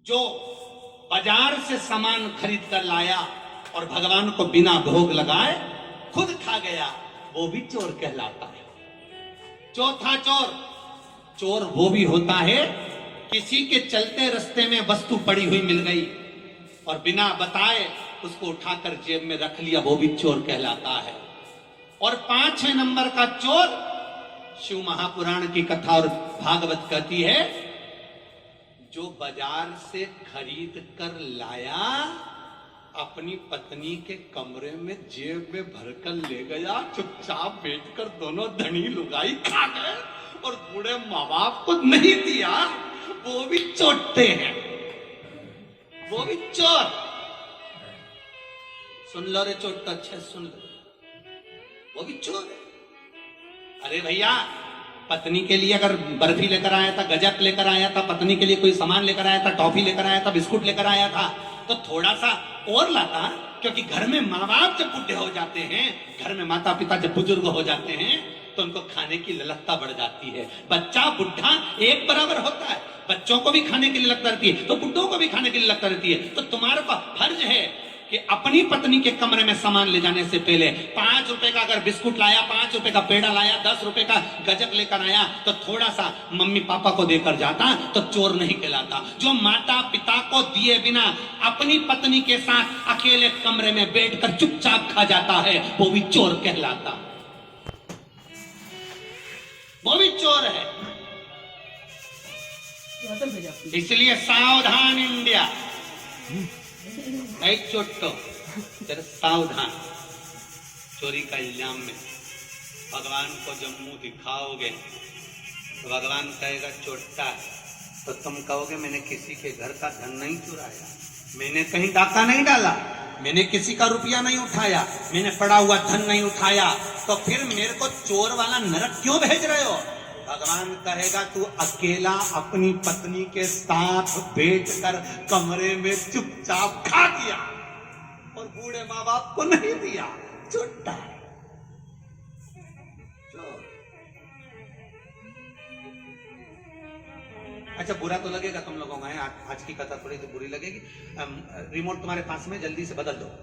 जो बाजार से सामान खरीद कर लाया और भगवान को बिना भोग लगाए खुद खा गया, वो भी चोर कहलाता है। चौथा चोर, चोर वो भी होता है किसी के चलते रास्ते में वस्तु पड़ी हुई मिल गई और बिना बताए उसको उठाकर जेब में रख लिया, वो भी चोर कहलाता है। और 5वें नंबर का चोर, शिव महापुराण की कथा और भागवत कहती है, जो बाजार से खरीद कर लाया, अपनी पत्नी के कमरे में जेब में भरकर ले गया, चुपचाप बैठकर दोनों धनी लुगाई खा गए और बूढ़े माँ बाप को नहीं दिया, वो भी चोरते हैं, वो भी चोर। सुन लो रे चोट तो अच्छे सुन लो, वो भी चोर है। अरे भैया, पत्नी के लिए अगर बर्फी लेकर आया था, गजक लेकर आया था, पत्नी के लिए कोई सामान लेकर आया था, टॉफी लेकर आया था, बिस्कुट लेकर आया था, तो थोड़ा सा और लाता, क्योंकि घर में माँ बाप जब बुढ़े हो जाते हैं, घर में माता पिता जब बुजुर्ग हो जाते हैं, तो उनको खाने की ललकता बढ़ जाती है। बच्चा बुढ़ा एक बराबर होता है, बच्चों को भी खाने की लगता रहती है, तो बुढ़ों को भी खाने की लगता रहती है। तो तुम्हारे पास फर्ज है कि अपनी पत्नी के कमरे में सामान ले जाने से पहले 5 रुपए का अगर बिस्कुट लाया, 5 रुपए का पेड़ा लाया, 10 रुपए का गजक लेकर आया, तो थोड़ा सा मम्मी पापा को देकर जाता तो चोर नहीं कहलाता। जो माता पिता को दिए बिना अपनी पत्नी के साथ अकेले कमरे में बैठकर चुपचाप खा जाता है, वो भी चोर कहलाता, वो भी चोर है। इसलिए सावधान इंडिया, एक चोटो जरा सावधान, चोरी का इल्जाम में भगवान को जब मुंह दिखाओगे तो भगवान कहेगा चोट्टा, तो तुम कहोगे मैंने किसी के घर का धन नहीं चुराया, मैंने कहीं डाका नहीं डाला, मैंने किसी का रुपया नहीं उठाया, मैंने पड़ा हुआ धन नहीं उठाया, तो फिर मेरे को चोर वाला नरक क्यों भेज रहे हो? भगवान कहेगा तू अकेला अपनी पत्नी के साथ बैठकर कमरे में चुपचाप खा दिया और बूढ़े माँ बाप को नहीं दिया, चोट्टा है। अच्छा, बुरा तो लगेगा तुम लोगों को, आज की कथा थोड़ी सी बुरी लगेगी। रिमोट तुम्हारे पास में, जल्दी से बदल दो।